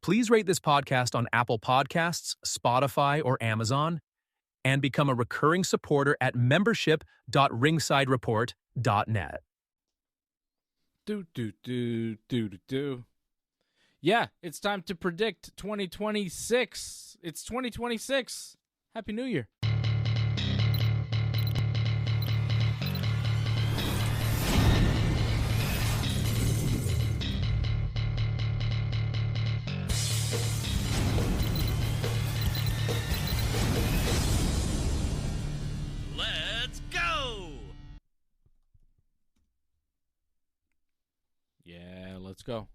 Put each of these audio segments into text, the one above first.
Please rate this podcast on Apple Podcasts, Spotify, or Amazon, and become a recurring supporter at membership.ringsidereport.net. Yeah, it's time to predict 2026. It's 2026. Happy New Year. Let's go! Yeah, let's go.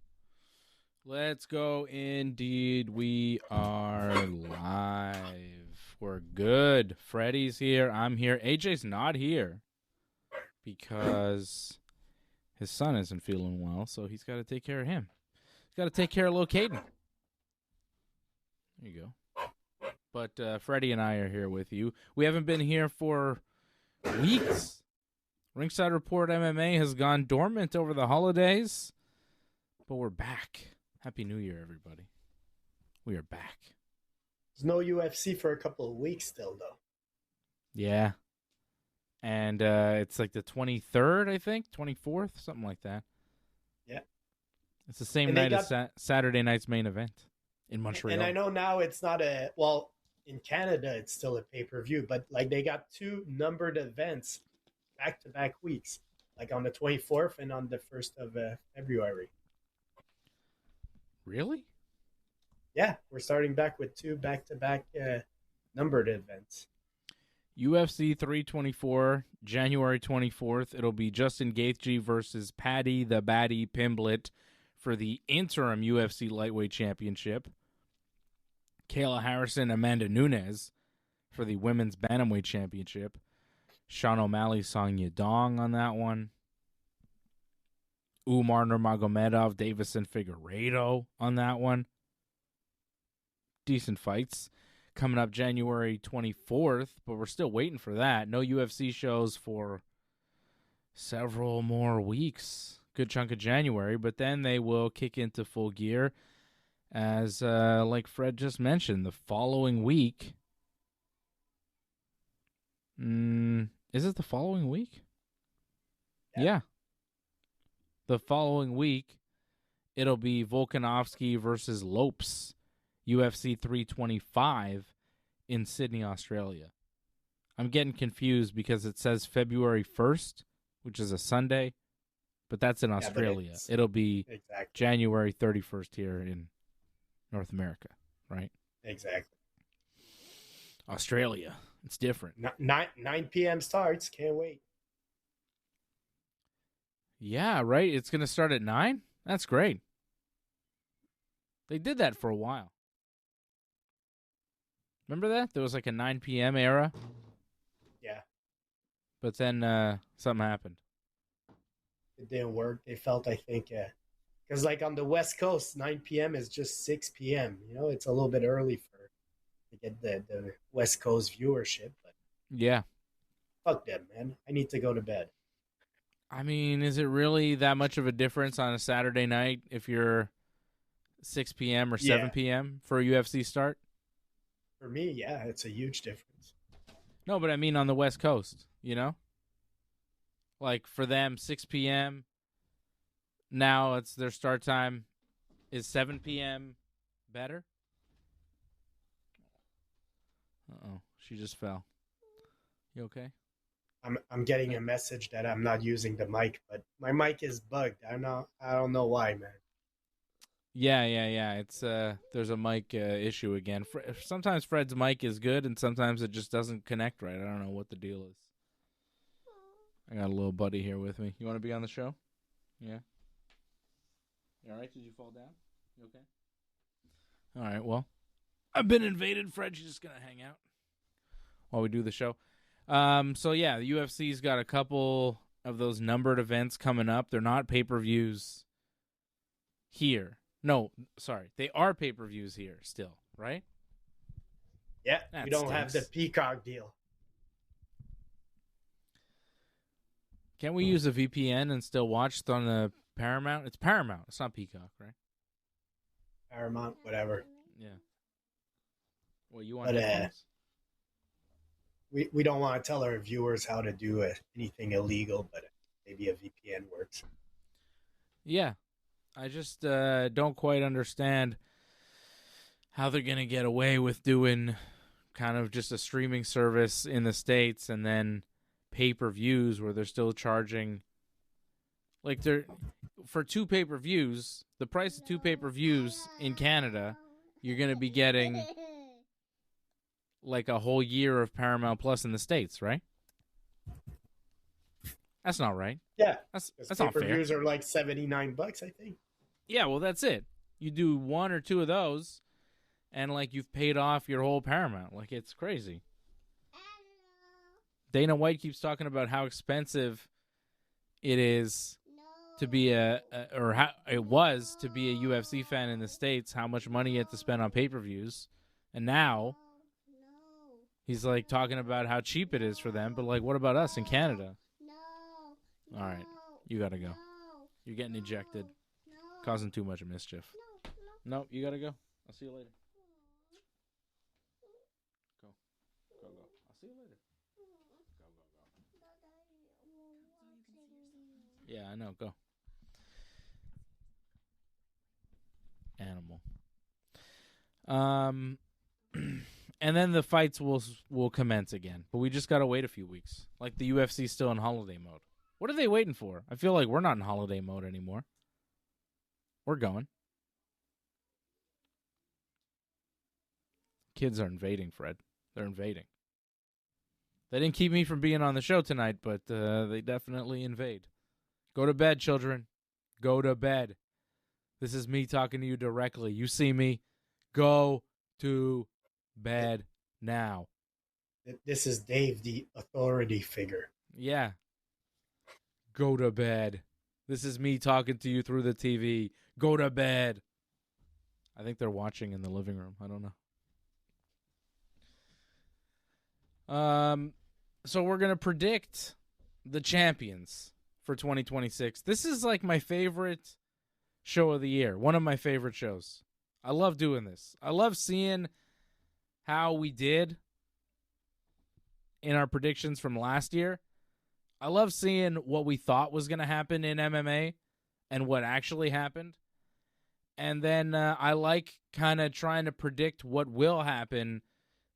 Let's go indeed. We are live. We're good. Freddie's here. I'm here. AJ's not here because his son isn't feeling well, so he's got to take care of him. He's got to take care of little Caden. There you go. But Freddie and I are here with you. We haven't been here for weeks. Ringside Report MMA has gone dormant over the holidays, but we're back. Happy New Year, everybody. We are back. There's no UFC for a couple of weeks still, though. Yeah. And it's like the 23rd, I think, 24th, something like that. Yeah. It's the same night as Saturday night's main event in Montreal. And I know now it's not in Canada, it's still a pay-per-view, but like they got two numbered events back-to-back weeks, like on the 24th and on the 1st of February. Really? Yeah, we're starting back with two back-to-back numbered events. UFC 324, January 24th. It'll be Justin Gaethje versus Paddy the Baddy Pimblett for the interim UFC lightweight championship. Kayla Harrison, Amanda Nunes for the women's bantamweight championship. Sean O'Malley, Song Yadong on that one. Umar Nurmagomedov, Davison Figueiredo on that one. Decent fights. Coming up January 24th, but we're still waiting for that. No UFC shows for several more weeks. Good chunk of January, but then they will kick into full gear as, like Fred just mentioned, the following week. Is it the following week? Yeah. The following week, it'll be Volkanovski versus Lopes, UFC 325 in Sydney, Australia. I'm getting confused because it says February 1st, which is a Sunday, but that's in Australia. It'll be January 31st here in North America, right? Exactly. Australia. It's different. 9 p.m. starts. Can't wait. Yeah, right? It's going to start at 9? That's great. They did that for a while. Remember that? There was like a 9 p.m. era. Yeah. But then something happened. It didn't work. They felt, I think, because like on the West Coast, 9 p.m. is just 6 p.m. You know, it's a little bit early to get the West Coast viewership. But yeah. Fuck them, man. I need to go to bed. I mean, is it really that much of a difference on a Saturday night if you're 6 p.m. or 7 p.m. for a UFC start? For me, yeah, it's a huge difference. No, but I mean on the West Coast, you know? Like for them, 6 p.m. Now it's their start time. Is 7 p.m. better? Uh-oh, she just fell. You okay? I'm getting a message that I'm not using the mic, but my mic is bugged. I don't know why, man. Yeah. It's there's a mic issue again. Sometimes Fred's mic is good, and sometimes it just doesn't connect right. I don't know what the deal is. I got a little buddy here with me. You want to be on the show? Yeah. You all right? Did you fall down? You okay? All right. Well, I've been invaded. Fred's just gonna hang out while we do the show. So yeah, the UFC's got a couple of those numbered events coming up. They're not pay-per-views here. No, sorry. They are pay-per-views here still, right? Yeah, we don't have the Peacock deal. Can't we use a VPN and still watch on the Paramount? It's Paramount. It's not Peacock, right? Paramount, whatever. Yeah. Well, you want But headphones? we don't want to tell our viewers how to do anything illegal, but maybe a VPN works. Yeah. I just don't quite understand how they're going to get away with doing kind of just a streaming service in the States and then pay-per-views where they're still charging. Like, for 2 pay-per-views, the price of 2 pay-per-views in Canada, you're going to be getting like a whole year of Paramount Plus in the States, right? That's not right. Yeah, That's not fair. Pay-per-views are like $79, I think. Yeah, well, that's it. You do 1 or 2 of those, and like you've paid off your whole Paramount. Like, it's crazy. Dana White keeps talking about how expensive it is to be or how it was to be a UFC fan in the States, how much money you had to spend on pay-per-views. And now he's like talking about how cheap it is for them, but like, what about us in Canada? All right, you got to go. You're getting ejected, causing too much mischief. No, you got to go. I'll see you later. Go. I'll see you later. Go. Yeah, I know. Go. Animal. And then the fights will commence again, but we just gotta wait a few weeks. Like, the UFC's still in holiday mode. What are they waiting for? I feel like we're not in holiday mode anymore. We're going. Kids are invading, Fred. They're invading. They didn't keep me from being on the show tonight, but they definitely invade. Go to bed, children. Go to bed. This is me talking to you directly. You see me. Go to bed now. This is Dave, the authority figure. Yeah. Go to bed. This is me talking to you through the TV. Go to bed. I think they're watching in the living room. I don't know. So we're going to predict the champions for 2026. This is like my favorite show of the year. One of my favorite shows. I love doing this. I love seeing how we did in our predictions from last year. I love seeing what we thought was going to happen in MMA and what actually happened. And then I like kind of trying to predict what will happen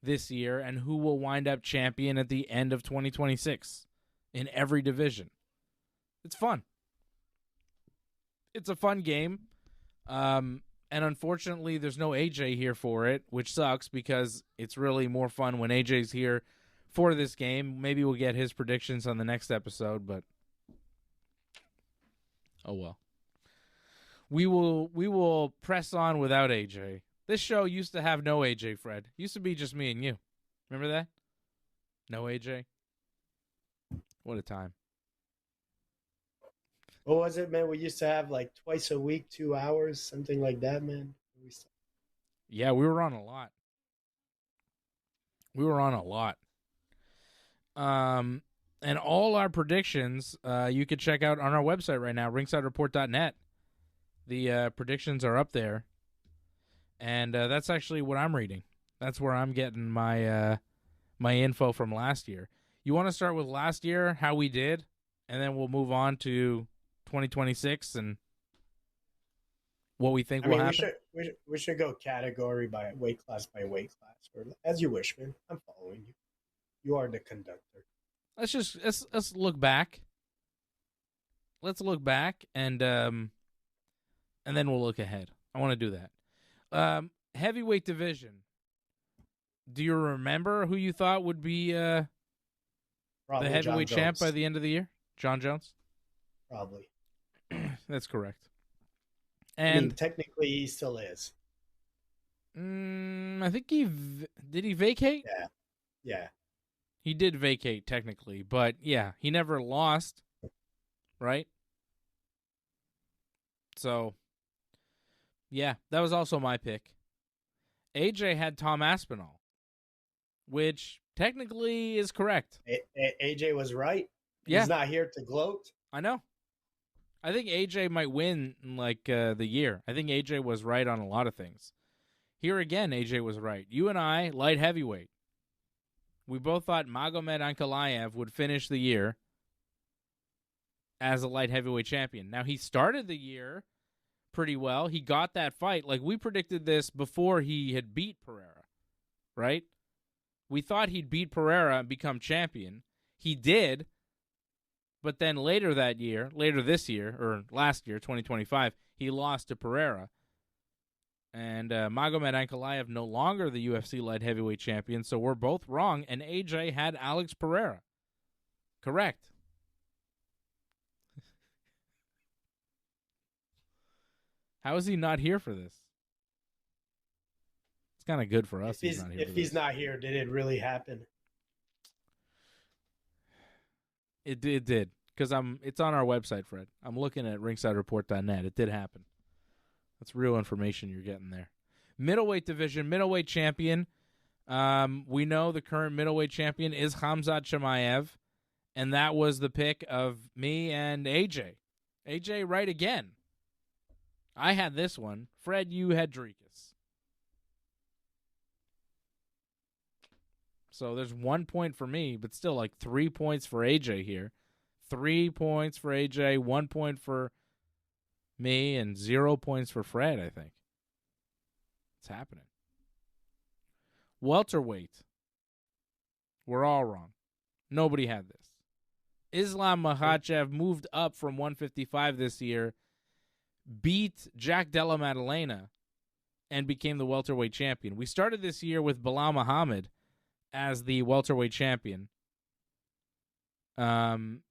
this year and who will wind up champion at the end of 2026 in every division. It's fun. It's a fun game. And unfortunately, there's no AJ here for it, which sucks because it's really more fun when AJ's here for this game. Maybe we'll get his predictions on the next episode, but oh well. We will press on without AJ. This show used to have no AJ, Fred. Used to be just me and you. Remember that? No AJ. What a time. What was it, man? We used to have like twice a week, 2 hours, something like that, man. Yeah, we were on a lot. And all our predictions you can check out on our website right now, ringsidereport.net. The predictions are up there. And that's actually what I'm reading. That's where I'm getting my my info from last year. You want to start with last year, how we did, and then we'll move on to 2026 and what we think will happen? We should go category by weight class, or as you wish, man. I'm following you. You are the conductor. Let's look back. Let's look back and then we'll look ahead. I want to do that. Heavyweight division. Do you remember who you thought would be the heavyweight champ by the end of the year? Jon Jones? Probably. That's correct. And I mean, technically, he still is. I think did he vacate? Yeah. He did vacate technically, but yeah, he never lost, right? So, yeah, that was also my pick. AJ had Tom Aspinall, which technically is correct. AJ was right. Yeah. He's not here to gloat. I know. I think AJ might win in the year. I think AJ was right on a lot of things. Here again, AJ was right. You and I, light heavyweight. We both thought Magomed Ankalaev would finish the year as a light heavyweight champion. Now, he started the year pretty well. He got that fight. We predicted this before he had beat Pereira, right? We thought he'd beat Pereira and become champion. He did, but then later this year, or last year, 2025, he lost to Pereira. And Magomed Ankalaev no longer the UFC light heavyweight champion, so we're both wrong, and AJ had Alex Pereira. Correct. How is he not here for this? It's kind of good for us. If he's not here, did it really happen? It did, because it's on our website, Fred. I'm looking at ringsidereport.net. It did happen. That's real information you're getting there. Middleweight division, middleweight champion. We know the current middleweight champion is Khamzat Chimaev, and that was the pick of me and AJ. AJ right again. I had this one. Fred, you had Dricus. So there's 1 point for me, but still 3 points for AJ here. 3 points for AJ, 1 point for me, and 0 points for Fred, I think. It's happening. Welterweight. We're all wrong. Nobody had this. Islam Makhachev moved up from 155 this year, beat Jack Della Maddalena, and became the welterweight champion. We started this year with Bilal Muhammad as the welterweight champion.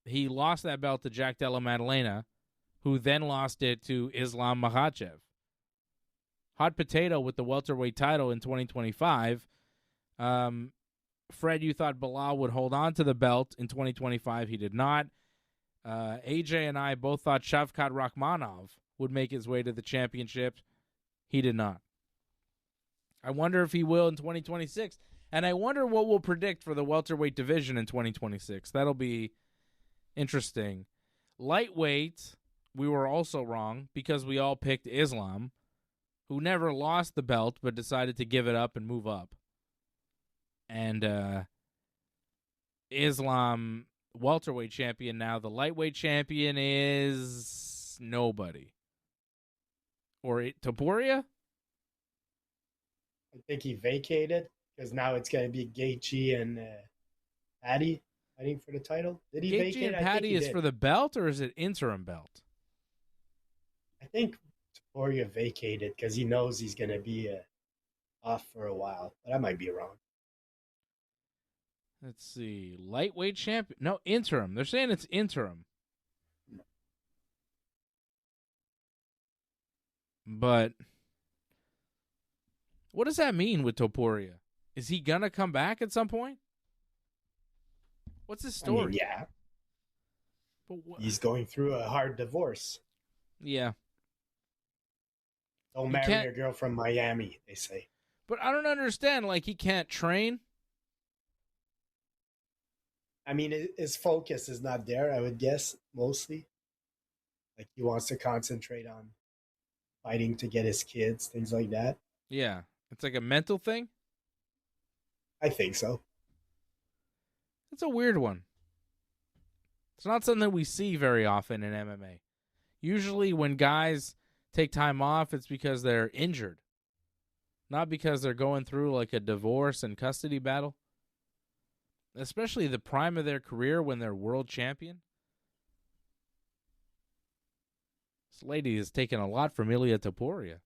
He lost that belt to Jack Della Maddalena, who then lost it to Islam Makhachev. Hot potato with the welterweight title in 2025. Fred, you thought Bilal would hold on to the belt in 2025. He did not. AJ and I both thought Shavkat Rakhmonov would make his way to the championship. He did not. I wonder if he will in 2026. And I wonder what we'll predict for the welterweight division in 2026. That'll be interesting. Lightweight, we were also wrong because we all picked Islam, who never lost the belt but decided to give it up and move up. And Islam, welterweight champion now. The lightweight champion is nobody. Or Topuria? I think he vacated because now it's going to be Gaethje and Paddy fighting for the title. Did he vacate? Gaethje and Paddy is for the belt, or is it interim belt? I think Topuria vacated because he knows he's going to be off for a while, but I might be wrong. Let's see. Lightweight champion. No, interim. They're saying it's interim. But what does that mean with Topuria? Is he going to come back at some point? What's his story? I mean, yeah. But he's going through a hard divorce. Yeah. Don't marry your girl from Miami, they say. But I don't understand. He can't train? I mean, his focus is not there, I would guess, mostly. He wants to concentrate on fighting to get his kids, things like that. Yeah. It's like a mental thing? I think so. It's a weird one. It's not something that we see very often in MMA. Usually when guys take time off, it's because they're injured. Not because they're going through a divorce and custody battle. Especially the prime of their career when they're world champion. This lady has taken a lot from Ilia Topuria.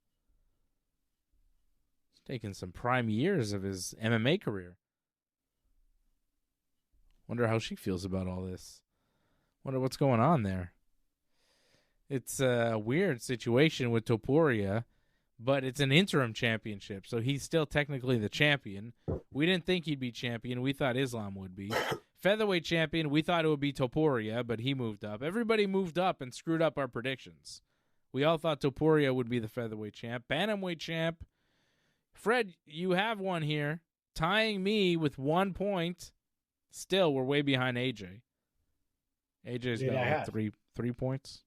He's taken some prime years of his MMA career. Wonder how she feels about all this. Wonder what's going on there. It's a weird situation with Topuria, but it's an interim championship, so he's still technically the champion. We didn't think he'd be champion. We thought Islam would be. Featherweight champion, we thought it would be Topuria, but he moved up. Everybody moved up and screwed up our predictions. We all thought Topuria would be the featherweight champ. Bantamweight champ. Fred, you have one here, tying me with 1 point. Still, we're way behind AJ. AJ's got 3 points.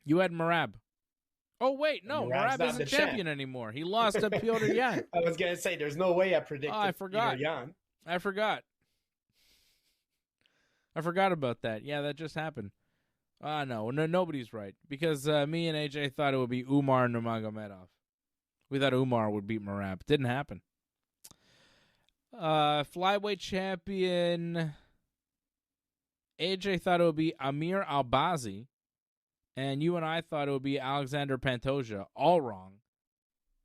You had Merab. Oh, wait, no. Merab's Merab not isn't the champion anymore. He lost to Piotr Yan. I was going to say, there's no way I predicted I forgot. Peter Yan. I forgot about that. Yeah, that just happened. No, nobody's right. Because me and AJ thought it would be Umar Nurmagomedov. We thought Umar would beat Merab. Didn't happen. Flyweight champion AJ thought it would be Amir Albazi, and you and I thought it would be Alexander Pantoja. All wrong.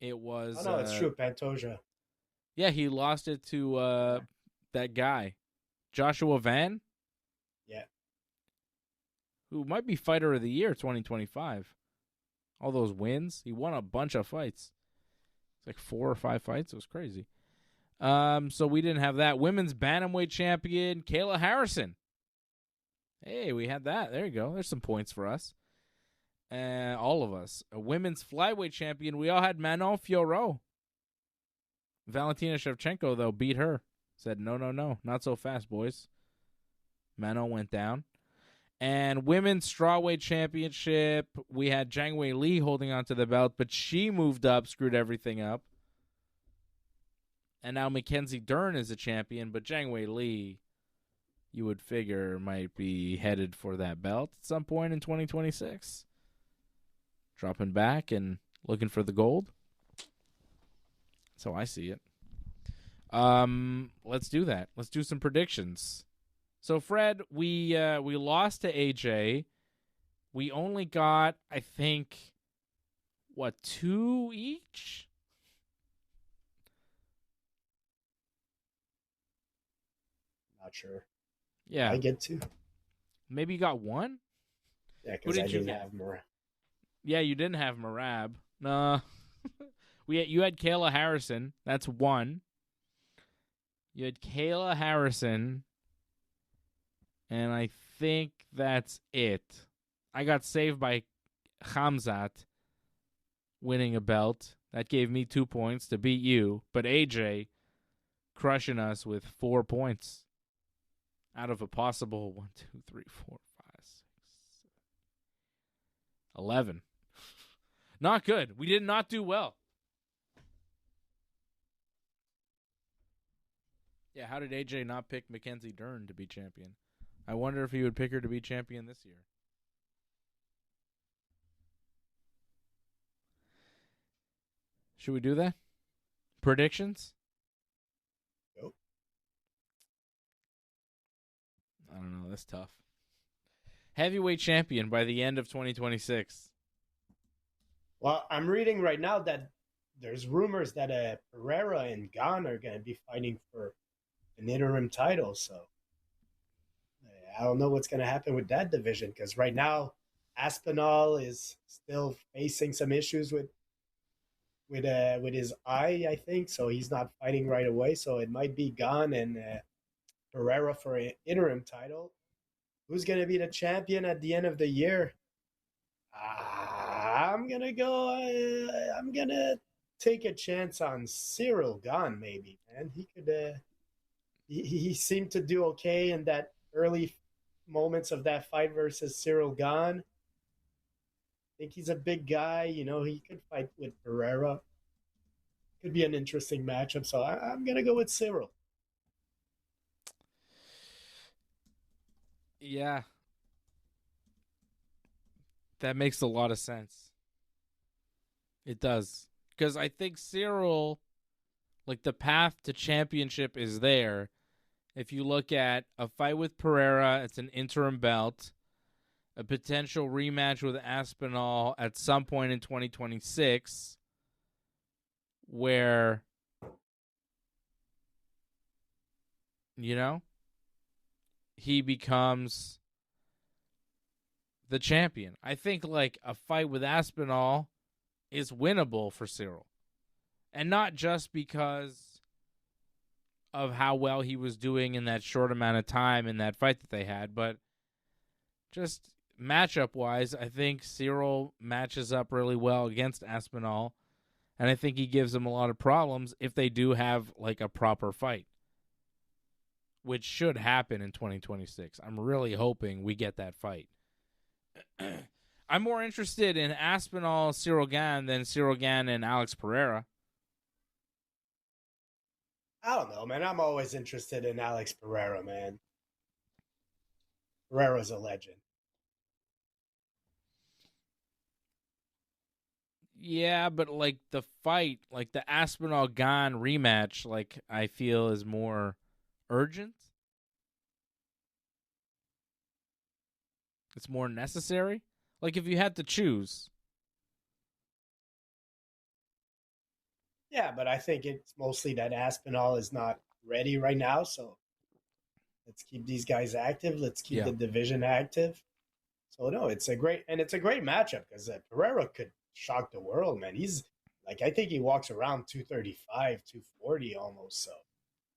It was. Oh no, it's true, Pantoja. Yeah, he lost it to that guy, Joshua Van. Yeah. Who might be Fighter of the Year 2025. All those wins, he won a bunch of fights. It's like 4 or 5 fights. It was crazy. So we didn't have that. Women's bantamweight champion Kayla Harrison. Hey, we had that. There you go. There's some points for us. All of us. A women's flyweight champion. We all had Manon Fiorot. Valentina Shevchenko, though, beat her. Said, no, not so fast, boys. Manon went down. And women's strawweight championship, we had Zhang Weili holding onto the belt, but she moved up, screwed everything up. And now Mackenzie Dern is a champion, but Zhang Weili, you would figure, might be headed for that belt at some point in 2026. Dropping back and looking for the gold. That's how I see it. Let's do that. Let's do some predictions. So, Fred, we lost to AJ. We only got, I think, 2 each? Not sure. Yeah. I get 2. Maybe you got 1? Yeah, because I didn't have more. Yeah, you didn't have Merab. No. You had Kayla Harrison. That's 1. You had Kayla Harrison. And I think that's it. I got saved by Khamzat winning a belt. That gave me 2 points to beat you. But AJ crushing us with 4 points out of a possible 1, 2, 3, 4, 5, 6, 7, 11. Not good. We did not do well. Yeah, how did AJ not pick Mackenzie Dern to be champion? I wonder if he would pick her to be champion this year. Should we do that? Predictions? Nope. I don't know. That's tough. Heavyweight champion by the end of 2026. Well, I'm reading right now that there's rumors that Pereira and Gane are going to be fighting for an interim title. So I don't know what's going to happen with that division because right now Aspinall is still facing some issues with his eye, I think. So he's not fighting right away. So it might be Gane and Pereira for an interim title. Who's going to be the champion at the end of the year? I'm going to go. I'm going to take a chance on Ciryl Gane, maybe, man. He could. He seemed to do okay in that early moments of that fight versus Ciryl Gane. I think he's a big guy. You know, he could fight with Pereira. Could be an interesting matchup. So I'm going to go with Ciryl. Yeah. That makes a lot of sense. It does. Because I think Ciryl, like the path to championship is there. If you look at a fight with Pereira, it's an interim belt. A potential rematch with Aspinall at some point in 2026 where, you know, he becomes the champion. I think like a fight with Aspinall is winnable for Ciryl. And not just because of how well he was doing in that short amount of time in that fight that they had, but just matchup-wise, I think Ciryl matches up really well against Aspinall, and I think he gives him a lot of problems if they do have like a proper fight, which should happen in 2026. I'm really hoping we get that fight. I'm more interested in Aspinall, Ciryl Gane than Ciryl Gane and Alex Pereira. I don't know, man. I'm always interested in Alex Pereira, man. Pereira's a legend. Yeah, but like the fight, like the Aspinall Gane rematch, like I feel is more urgent. It's more necessary. Like if you had to choose. Yeah, but I think it's mostly that Aspinall is not ready right now. So let's keep these guys active. Let's keep the division active. So no, it's a great matchup because Pereira could shock the world, man. He's like, I think he walks around 235, 240 almost. So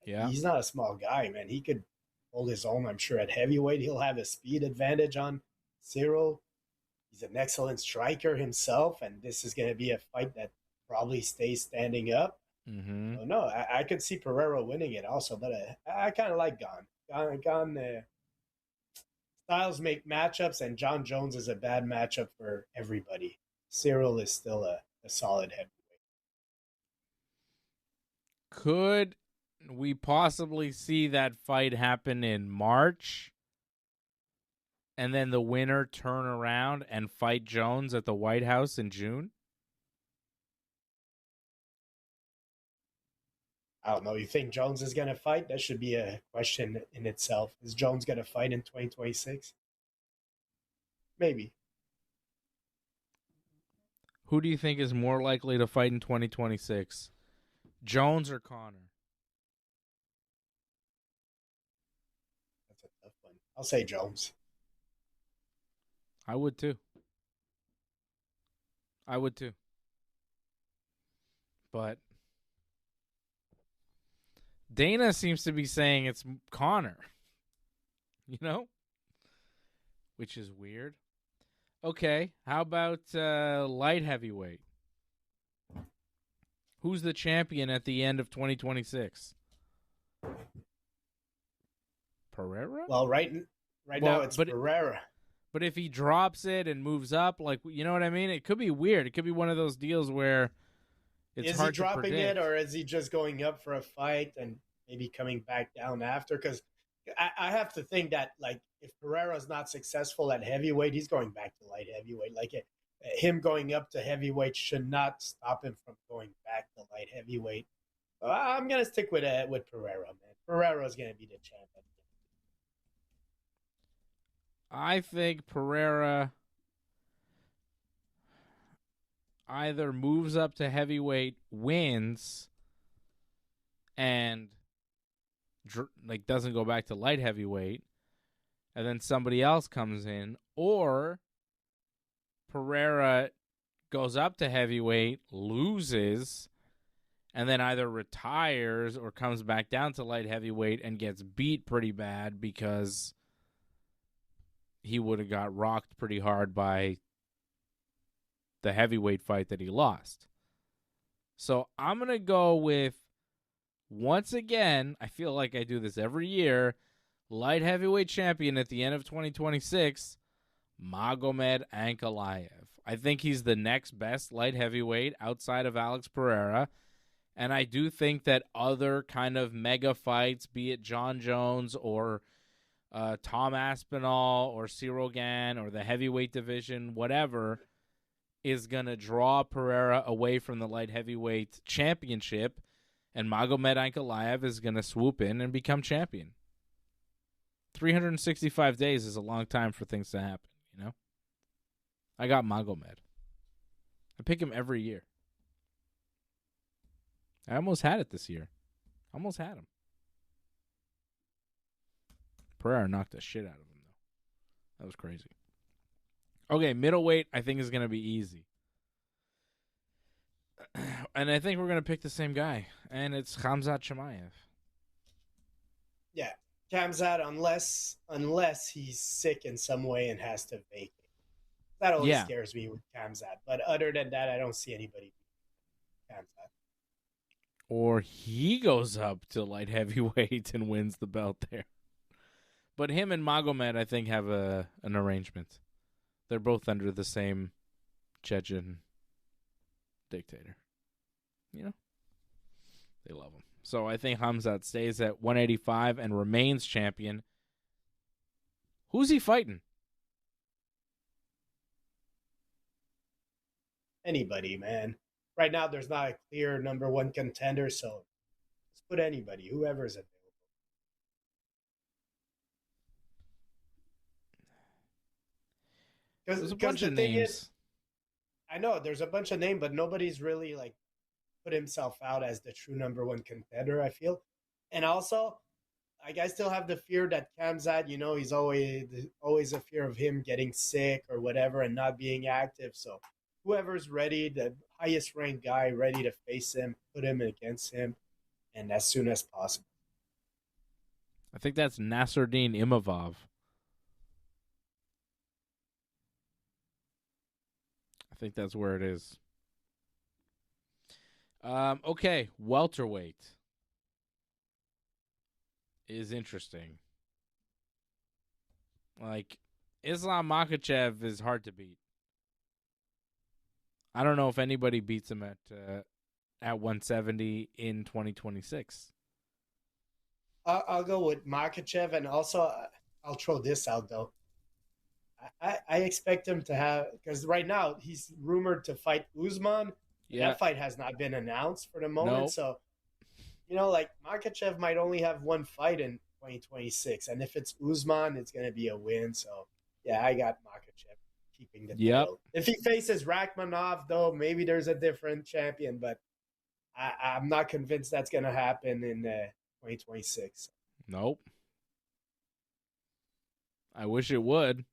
yeah, he's not a small guy, man. He could hold his own. I'm sure at heavyweight he'll have a speed advantage on Ciryl. He's an excellent striker himself, and this is going to be a fight that probably stays standing up. Mm-hmm. So no, I could see Pereira winning it also, but I kind of like Gane. Gane styles make matchups, and Jon Jones is a bad matchup for everybody. Ciryl is still a solid heavyweight. Could we possibly see that fight happen in March? And then the winner turn around and fight Jones at the White House in June? I don't know. You think Jones is going to fight? That should be a question in itself. Is Jones going to fight in 2026? Maybe. Who do you think is more likely to fight in 2026? Jones or Conor? That's a tough one. I'll say Jones. I would too. But Dana seems to be saying it's Conor. You know? Which is weird. Okay, how about light heavyweight? Who's the champion at the end of 2026? Pereira? Well, right now it's Pereira. But if he drops it and moves up, like, you know what I mean? It could be weird. It could be one of those deals where it's hard to predict. Is he dropping it, or is he just going up for a fight and maybe coming back down after? Because I have to think that, like, if Pereira's not successful at heavyweight, he's going back to light heavyweight. Like, him going up to heavyweight should not stop him from going back to light heavyweight. I'm going to stick with Pereira, man. Pereira's going to be the champ. I think Pereira either moves up to heavyweight, wins, and doesn't go back to light heavyweight, and then somebody else comes in, or Pereira goes up to heavyweight, loses, and then either retires or comes back down to light heavyweight and gets beat pretty bad because he would have got rocked pretty hard by the heavyweight fight that he lost. So I'm going to go with, once again, I feel like I do this every year, light heavyweight champion at the end of 2026, Magomed Ankalaev. I think he's the next best light heavyweight outside of Alex Pereira. And I do think that other kind of mega fights, be it Jon Jones or Tom Aspinall or Ciryl Gane or the heavyweight division, whatever, is going to draw Pereira away from the light heavyweight championship, and Magomed Ankalaev is going to swoop in and become champion. 365 days is a long time for things to happen, you know? I got Magomed. I pick him every year. I almost had it this year. Almost had him. Pereira knocked the shit out of him, though. That was crazy. Okay, middleweight, I think, is going to be easy. And I think we're going to pick the same guy, and it's Khamzat Chimaev. Yeah, Khamzat, unless he's sick in some way and has to vacate. That always scares me with Khamzat. But other than that, I don't see anybody Khamzat. Or he goes up to light heavyweight and wins the belt there. But him and Magomed, I think, have an arrangement. They're both under the same Chechen dictator. You know? They love him. So I think Khamzat stays at 185 and remains champion. Who's he fighting? Anybody, man. Right now, there's not a clear number one contender, so just put anybody, whoever's available. There's a bunch of names. I know there's a bunch of names, but nobody's really like put himself out as the true number one contender, I feel. And also, like, I still have the fear that Khamzat, he's always a fear of him getting sick or whatever and not being active. So whoever's ready, the highest ranked guy ready to face him, put him against him, and as soon as possible. I think that's Nasruddin Imavov. I think that's where it is. Okay, welterweight is interesting. Like, Islam Makhachev is hard to beat. I don't know if anybody beats him at 170 in 2026. I'll go with Makhachev, and also I'll throw this out though. I expect him to have, because right now he's rumored to fight Usman. Yeah. That fight has not been announced for the moment. Nope. So, like Makhachev might only have one fight in 2026. And if it's Usman, it's going to be a win. So, yeah, I got Makhachev keeping the title. If he faces Rakhmonov, though, maybe there's a different champion. But I'm not convinced that's going to happen in 2026. Nope. I wish it would.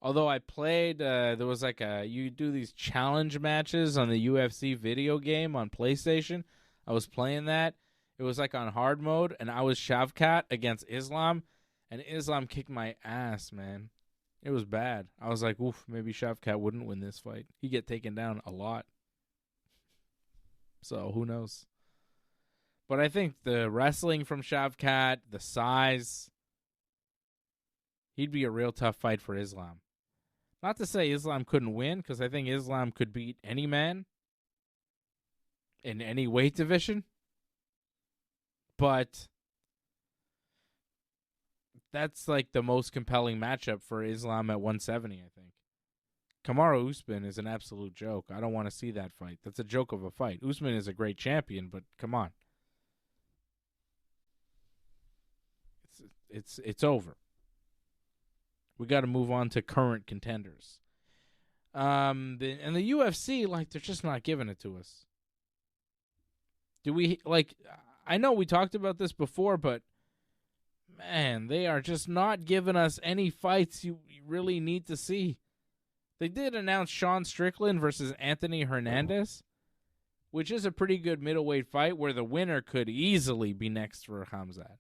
Although I played, there was like you do these challenge matches on the UFC video game on PlayStation. I was playing that. It was like on hard mode, and I was Shavkat against Islam, and Islam kicked my ass, man. It was bad. I was like, oof, maybe Shavkat wouldn't win this fight. He'd get taken down a lot. So who knows? But I think the wrestling from Shavkat, the size, he'd be a real tough fight for Islam. Not to say Islam couldn't win, because I think Islam could beat any man in any weight division. But that's like the most compelling matchup for Islam at 170, I think. Kamaru Usman is an absolute joke. I don't want to see that fight. That's a joke of a fight. Usman is a great champion, but come on. It's over. We got to move on to current contenders. And the UFC, like, they're just not giving it to us. Do we, like, I know we talked about this before, but, man, they are just not giving us any fights you really need to see. They did announce Sean Strickland versus Anthony Hernandez, which is a pretty good middleweight fight where the winner could easily be next for Khamzat.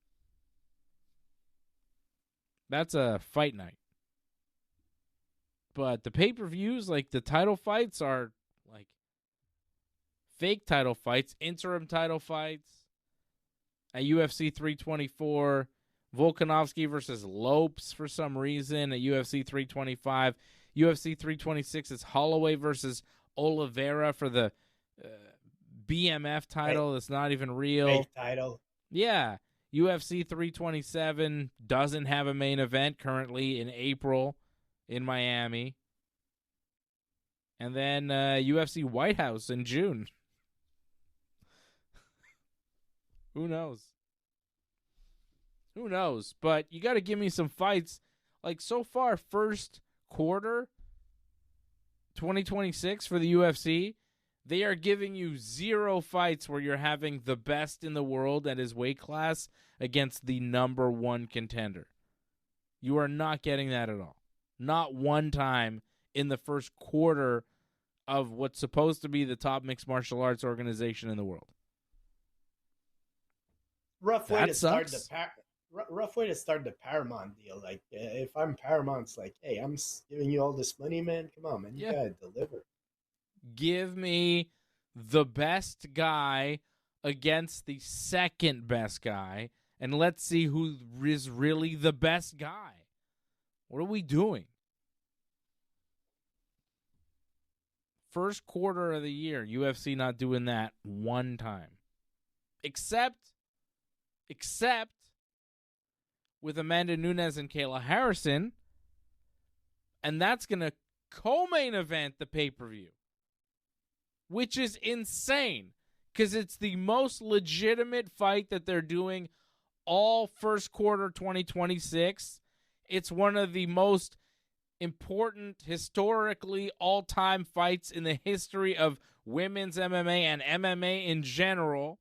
That's a fight night. But the pay-per-views, like the title fights, are like fake title fights, interim title fights. At UFC 324, Volkanovski versus Lopes for some reason. At UFC 325, UFC 326 is Holloway versus Oliveira for the BMF title. That's not even real. Fake title. Yeah. UFC 327 doesn't have a main event currently in April in Miami. And then UFC White House in June. Who knows? Who knows? But you got to give me some fights. Like, so far, first quarter 2026 for the UFC, they are giving you 0 fights where you're having the best in the world at his weight class against the number one contender. You are not getting that at all. Not one time in the first quarter of what's supposed to be the top mixed martial arts organization in the world. Rough way to start the Paramount deal. Like, if I'm Paramount, it's like, hey, I'm giving you all this money, man. Come on, man. You gotta deliver. Give me the best guy against the second best guy, and let's see who is really the best guy. What are we doing? First quarter of the year, UFC not doing that one time. Except with Amanda Nunes and Kayla Harrison, and that's going to co-main event the pay-per-view, which is insane because it's the most legitimate fight that they're doing all first quarter 2026. It's one of the most important, historically all-time fights in the history of women's MMA and MMA in general.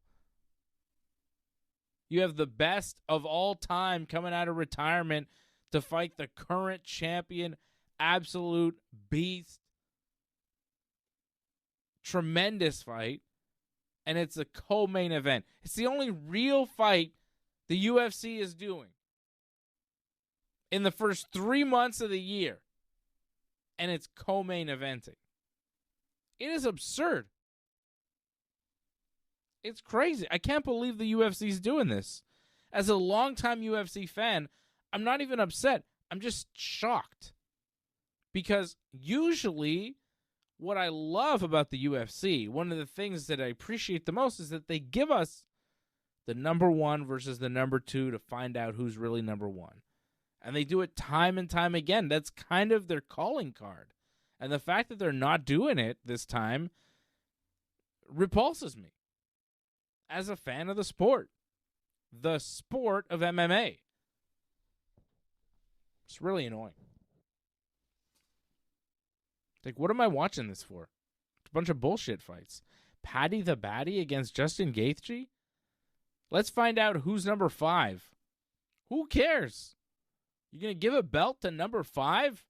You have the best of all time coming out of retirement to fight the current champion, absolute beast. Tremendous fight. And it's a co-main event. It's the only real fight the UFC is doing in the first 3 months of the year. And it's co-main eventing. It is absurd. It's crazy. I can't believe the UFC is doing this. As a longtime UFC fan, I'm not even upset. I'm just shocked. Because usually what I love about the UFC, one of the things that I appreciate the most is that they give us the number one versus the number two to find out who's really number one. And they do it time and time again. That's kind of their calling card. And the fact that they're not doing it this time repulses me as a fan of the sport of MMA. It's really annoying. Like, what am I watching this for? It's a bunch of bullshit fights. Paddy the Baddy against Justin Gaethje? Let's find out who's number 5. Who cares? You're going to give a belt to number 5?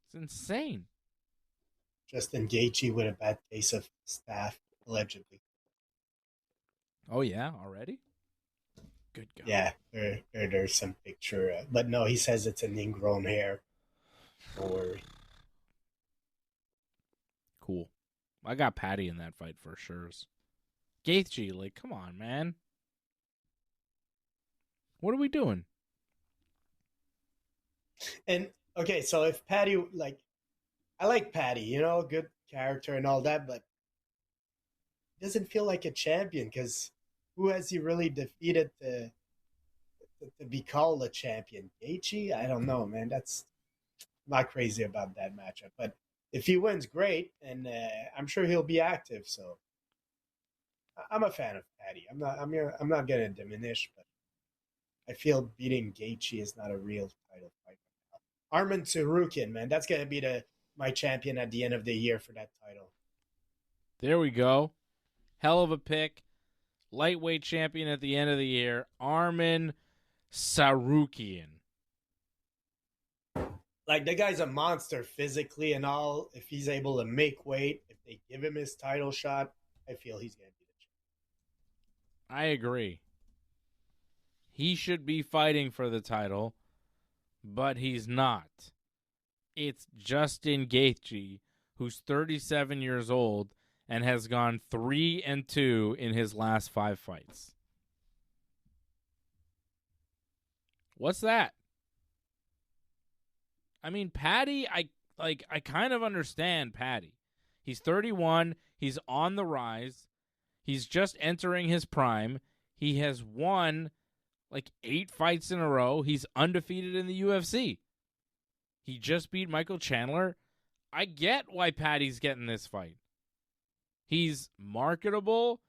It's insane. Justin Gaethje with a bad case of staph, allegedly. Oh, yeah? Already? Good God. Yeah, there's some picture. But no, he says it's an ingrown hair. Don't worry. Cool. I got Paddy in that fight for sure. Gaethje, like, come on, man. What are we doing? And, okay, so if Paddy, like, I like Paddy, you know, good character and all that, but he doesn't feel like a champion because who has he really defeated to be called a champion? Gaethje? I don't know, man. That's not crazy about that matchup. But if he wins, great, and I'm sure he'll be active. So I'm a fan of Paddy. I'm not going to diminish, but I feel beating Gaethje is not a real title fight. Arman Tsarukyan, man, that's going to be my champion at the end of the year for that title. There we go. Hell of a pick. Lightweight champion at the end of the year, Arman Tsarukyan. Like, the guy's a monster physically and all. If he's able to make weight, if they give him his title shot, I feel he's going to be the champion. I agree. He should be fighting for the title, but he's not. It's Justin Gaethje, who's 37 years old and has gone 3-2 in his last 5 fights. What's that? I mean, Paddy, I kind of understand Paddy. He's 31. He's on the rise. He's just entering his prime. He has won like 8 fights in a row. He's undefeated in the UFC. He just beat Michael Chandler. I get why Paddy's getting this fight. He's marketable.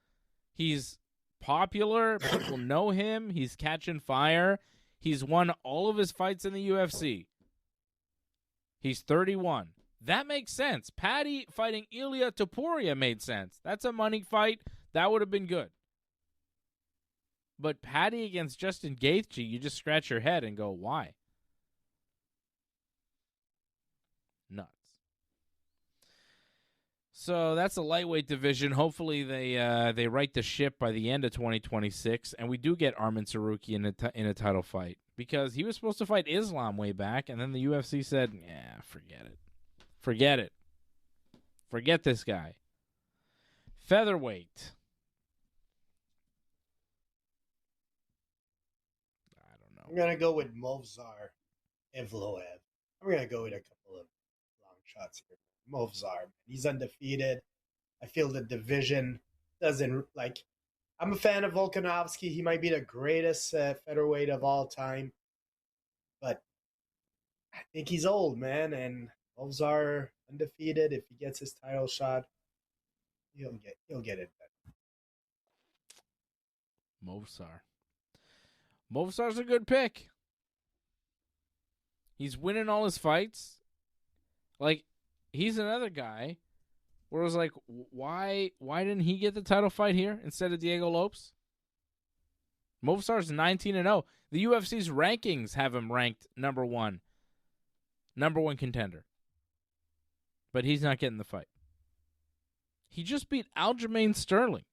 He's popular. People know him. He's catching fire. He's won all of his fights in the UFC. He's 31. That makes sense. Paddy fighting Ilia Topuria made sense. That's a money fight. That would have been good. But Paddy against Justin Gaethje, you just scratch your head and go, why? Nuts. So that's the lightweight division. Hopefully they right the ship by the end of 2026, and we do get Arman Tsarukyan in a title fight because he was supposed to fight Islam way back, and then the UFC said, "Yeah, forget it, forget this guy." Featherweight. I don't know. I'm gonna go with Movsar Evloev. I'm gonna go with a couple of long shots here. Movsar, he's undefeated. I feel the division doesn't like. I'm a fan of Volkanovski. He might be the greatest featherweight of all time, but I think he's old, man. And Movsar undefeated. If he gets his title shot, he'll get it done. Movsar's a good pick. He's winning all his fights. Like, he's another guy where it was like, why didn't he get the title fight here instead of Diego Lopes? Movsar's 19-0. The UFC's rankings have him ranked number one contender. But he's not getting the fight. He just beat Aljamain Sterling.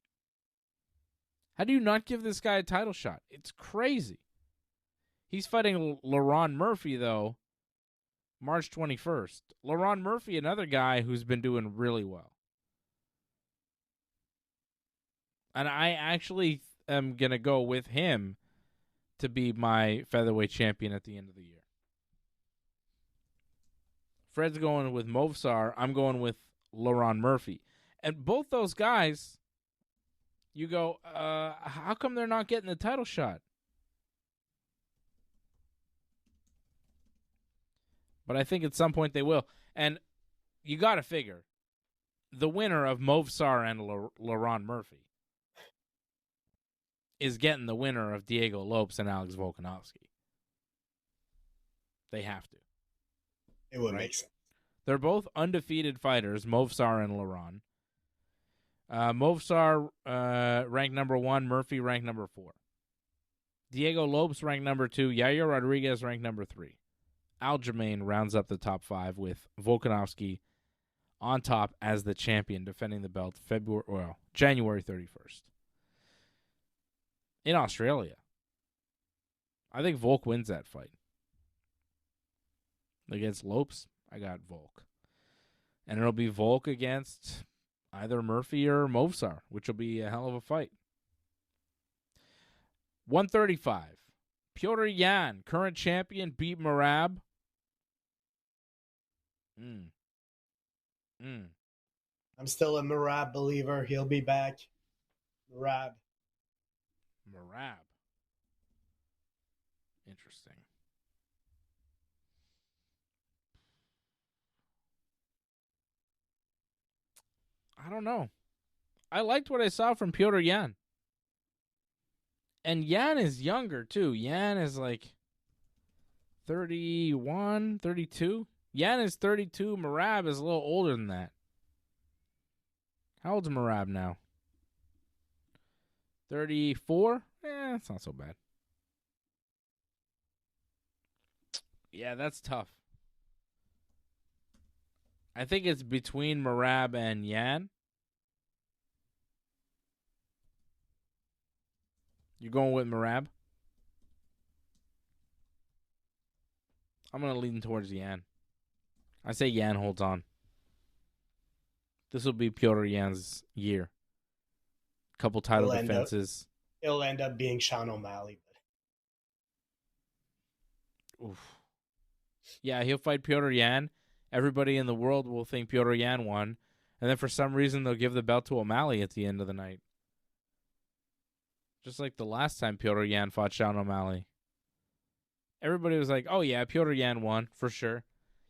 How do you not give this guy a title shot? It's crazy. He's fighting LaRon Murphy, though, March 21st. LaRon Murphy, another guy who's been doing really well. And I actually am going to go with him to be my featherweight champion at the end of the year. Fred's going with Movsar. I'm going with LaRon Murphy. And both those guys, you go, how come they're not getting the title shot? But I think at some point they will. And you got to figure, the winner of Movsar and LaRon Murphy is getting the winner of Diego Lopes and Alex Volkanovski. They have to. It would make sense. They're both undefeated fighters, Movsar and LaRon. Movsar ranked number 1, Murphy ranked number 4. Diego Lopes ranked number 2, Yair Rodriguez ranked number 3. Aljamain rounds up the top 5 with Volkanovski on top as the champion, defending the belt January 31st. In Australia. I think Volk wins that fight. Against Lopes, I got Volk. And it'll be Volk against either Murphy or Movsar, which will be a hell of a fight. 135. Petr Yan, current champion, beat Merab. I'm still a Merab believer. He'll be back. Merab. Interesting. I don't know. I liked what I saw from Petr Yan. And Yan is younger, too. Yan is like 31, 32. Yan is 32. Merab is a little older than that. How old's Merab now? 34? It's not so bad. Yeah, that's tough. I think it's between Merab and Yan. You going with Merab? I'm going to lean towards Yan. I say Yan holds on. This will be Petr Yan's year. Couple title defenses. It'll end up being Sean O'Malley. Oof. Yeah, he'll fight Petr Yan. Everybody in the world will think Petr Yan won. And then for some reason, they'll give the belt to O'Malley at the end of the night. Just like the last time Petr Yan fought Sean O'Malley. Everybody was like, oh yeah, Petr Yan won, for sure.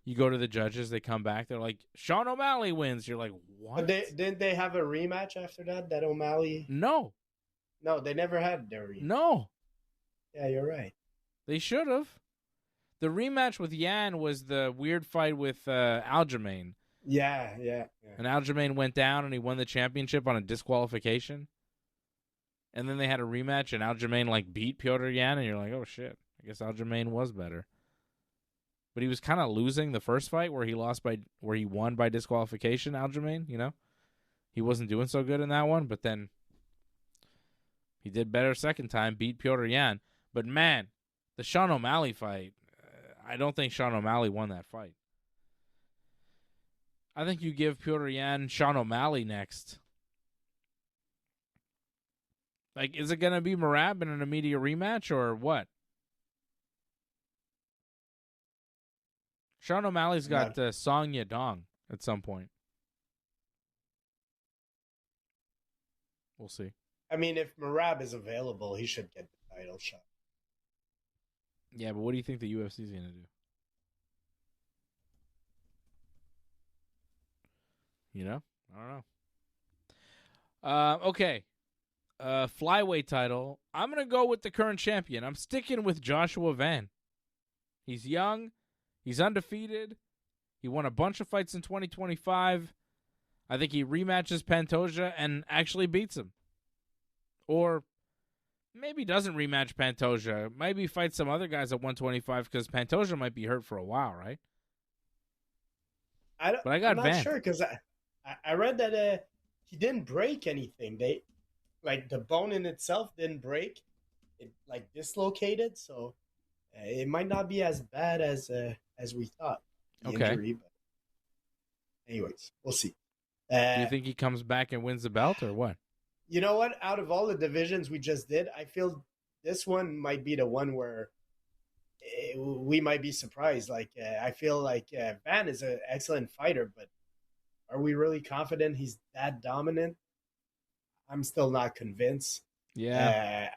You go to the judges, they come back, they're like, Sean O'Malley wins. You're like, what? But didn't they have a rematch after that O'Malley? No. No, they never had their rematch. No. Yeah, you're right. They should have. The rematch with Yan was the weird fight with Aljamain. Yeah. And Aljamain went down and he won the championship on a disqualification. And then they had a rematch and Aljamain beat Petr Yan and you're like, oh shit. I guess Aljamain was better. But he was kind of losing the first fight where he won by disqualification, Aljamain, you know? He wasn't doing so good in that one, but then he did better second time, beat Petr Yan. But man, the Sean O'Malley fight, I don't think Sean O'Malley won that fight. I think you give Petr Yan Sean O'Malley next. Is it going to be Merab in an immediate rematch or what? Sean O'Malley's got Song Yadong at some point. We'll see. I mean, if Merab is available, he should get the title shot. Yeah, but what do you think the UFC is going to do? You know? I don't know. Okay. Flyweight title. I'm going to go with the current champion. I'm sticking with Joshua Van. He's young. He's undefeated. He won a bunch of fights in 2025. I think he rematches Pantoja and actually beats him. Or maybe doesn't rematch Pantoja. Maybe fights some other guys at 125 because Pantoja might be hurt for a while, right? I'm Van. not sure because I read that he didn't break anything. The bone in itself didn't break. It dislocated, so it might not be as bad as we thought. Injury, but anyways, we'll see. Do you think he comes back and wins the belt or what? You know what? Out of all the divisions we just did, I feel this one might be the one where we might be surprised. I feel like Van is an excellent fighter, but are we really confident he's that dominant? I'm still not convinced. Yeah.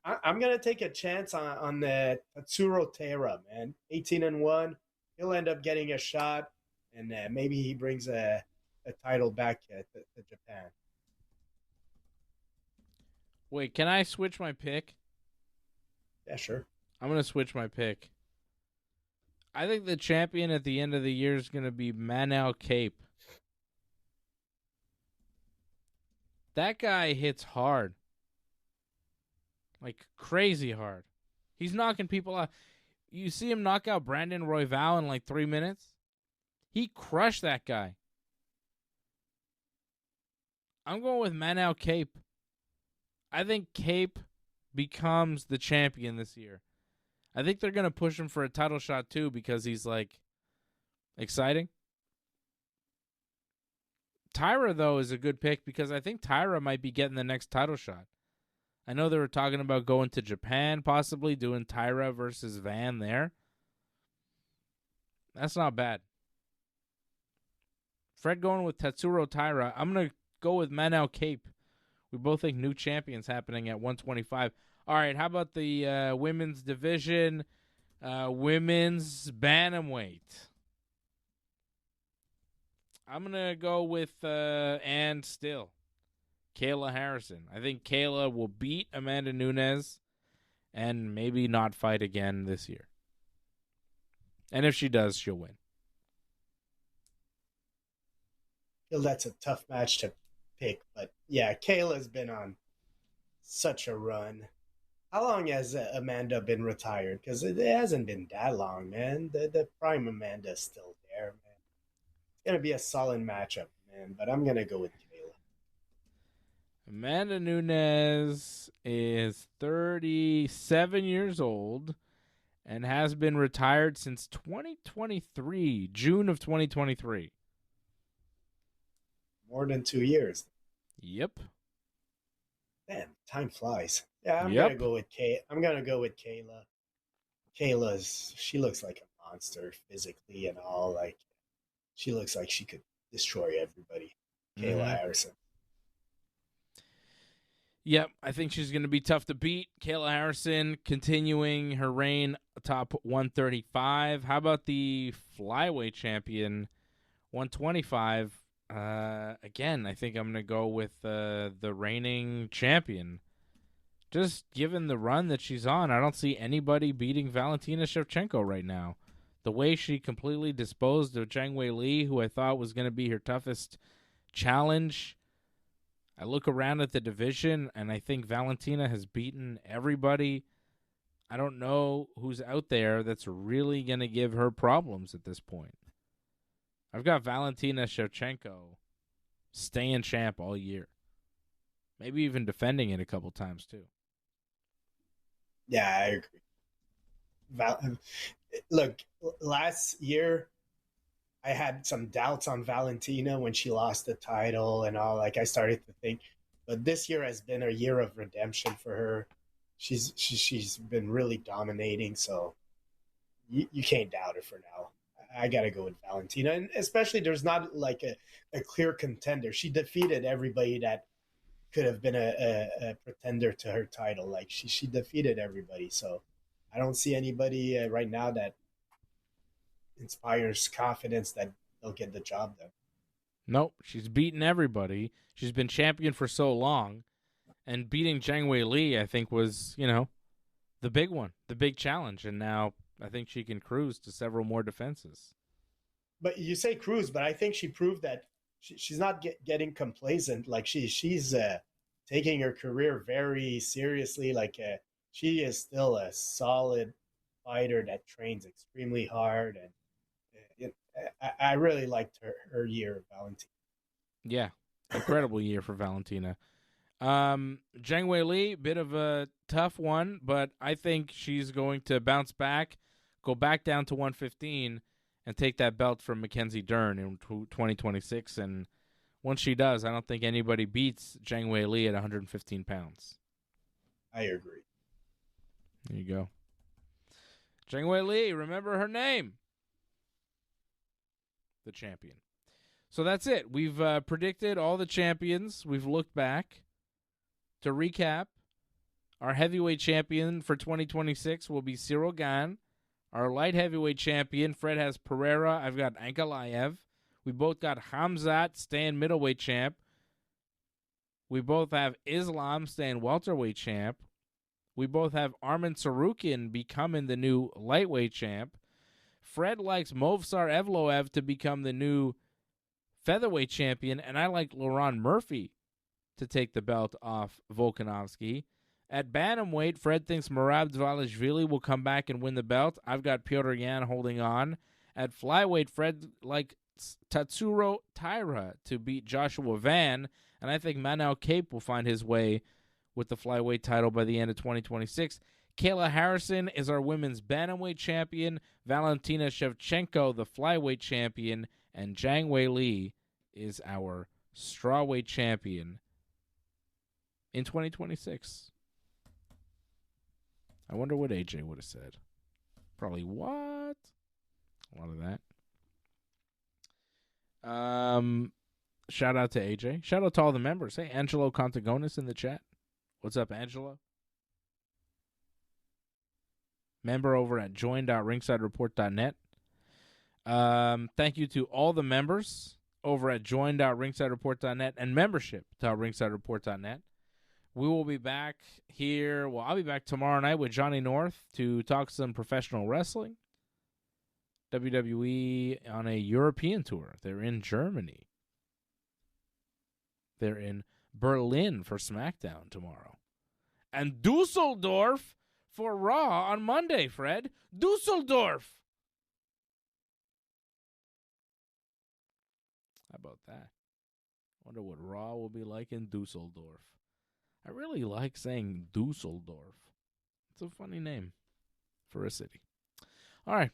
I'm going to take a chance on the Tatsuro Taira, man. 18-1. He'll end up getting a shot, and maybe he brings a title back to Japan. Wait, can I switch my pick? Yeah, sure. I'm going to switch my pick. I think the champion at the end of the year is going to be Manel Cape. That guy hits hard. Like crazy hard. He's knocking people out. You see him knock out Brandon Royval in 3 minutes? He crushed that guy. I'm going with Manel Cape. I think Cape becomes the champion this year. I think they're going to push him for a title shot too because he's exciting. Taira, though, is a good pick because I think Taira might be getting the next title shot. I know they were talking about going to Japan, possibly doing Taira versus Van there. That's not bad. Fred going with Tatsuro Taira. I'm going to go with Manel Cape. We both think new champions happening at 125. All right, how about the women's division? Women's bantamweight. I'm going to go with and still, Kayla Harrison. I think Kayla will beat Amanda Nunes and maybe not fight again this year. And if she does, she'll win. I feel that's a tough match to pick, but yeah, Kayla's been on such a run. How long has Amanda been retired? Because it hasn't been that long, man. The prime Amanda's still there, man. It's going to be a solid matchup, man, but I'm going to go with Kayla. Amanda Nunes is 37 years old and has been retired since 2023, June of 2023. More than 2 years. Yep. Man, time flies. Yeah, I'm Yep. gonna go with I'm gonna go with Kayla. She looks like a monster physically and all. She looks like she could destroy everybody. Kayla Harrison. Yep, I think she's going to be tough to beat. Kayla Harrison continuing her reign atop 135. How about the flyweight champion, 125? Again, I think I'm going to go with the reigning champion. Just given the run that she's on, I don't see anybody beating Valentina Shevchenko right now. The way she completely disposed of Zhang Weili, who I thought was going to be her toughest challenge. I look around at the division, and I think Valentina has beaten everybody. I don't know who's out there that's really going to give her problems at this point. I've got Valentina Shevchenko staying champ all year. Maybe even defending it a couple times, too. Yeah, I agree. Look, last year, I had some doubts on Valentina when she lost the title and all. I started to think, but this year has been a year of redemption for her. She's been really dominating, so you can't doubt her for now. I got to go with Valentina. And especially there's not like a clear contender. She defeated everybody that could have been a pretender to her title. Like she defeated everybody. So I don't see anybody right now that inspires confidence that they'll get the job done. Nope, she's beaten everybody. She's been champion for so long. And beating Zhang Weili, I think, was, the big one, the big challenge. And now I think she can cruise to several more defenses. But you say cruise, but I think she proved that she's not getting complacent. Like she's taking her career very seriously. Like she is still a solid fighter that trains extremely hard. And I really liked her year, Valentina. Yeah, incredible year for Valentina. Zhang Weili, bit of a tough one, but I think she's going to bounce back, go back down to 115, and take that belt from Mackenzie Dern in 2026. And once she does, I don't think anybody beats Zhang Weili at 115 pounds. I agree. There you go. Zhang Weili, remember her name. The champion. So that's it. We've predicted all the champions. We've looked back. To recap, our heavyweight champion for 2026 will be Ciryl Gane. Our light heavyweight champion, Fred has Pereira. I've got Ankalaev. We both got Khamzat staying middleweight champ. We both have Islam staying welterweight champ. We both have Arman Tsarukyan becoming the new lightweight champ. Fred likes Movsar Evloev to become the new featherweight champion, and I like Laurent Murphy to take the belt off Volkanovski. At bantamweight, Fred thinks Merab Dvalishvili will come back and win the belt. I've got Petr Yan holding on. At flyweight, Fred likes Tatsuro Taira to beat Joshua Van, and I think Manel Cape will find his way with the flyweight title by the end of 2026. Kayla Harrison is our women's bantamweight champion. Valentina Shevchenko, the flyweight champion. And Zhang Weili is our strawweight champion in 2026. I wonder what AJ would have said. Probably what? A lot of that. Shout out to AJ. Shout out to all the members. Hey, Angelo Contagonis in the chat. What's up, Angelo? Member over at join.ringsidereport.net. Thank you to all the members over at join.ringsidereport.net and membership.ringsidereport.net. We will be back here. Well, I'll be back tomorrow night with Johnny North to talk some professional wrestling. WWE on a European tour. They're in Germany. They're in Berlin for SmackDown tomorrow. And Dusseldorf for Raw on Monday, Fred. Dusseldorf. How about that? Wonder what Raw will be like in Dusseldorf. I really like saying Dusseldorf. It's a funny name for a city. All right.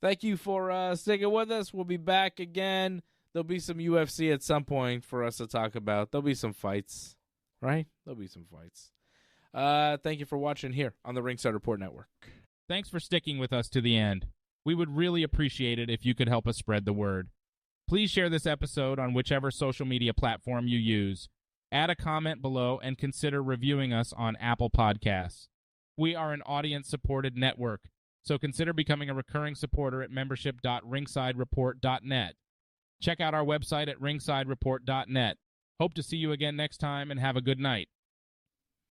Thank you for sticking with us. We'll be back again. There'll be some UFC at some point for us to talk about. There'll be some fights, right? There'll be some fights. Thank you for watching here on the Ringside Report Network. Thanks for sticking with us to the end. We would really appreciate it if you could help us spread the word. Please share this episode on whichever social media platform you use. Add a comment below and consider reviewing us on Apple Podcasts. We are an audience-supported network, so consider becoming a recurring supporter at membership.ringsidereport.net. Check out our website at ringsidereport.net. Hope to see you again next time, and have a good night.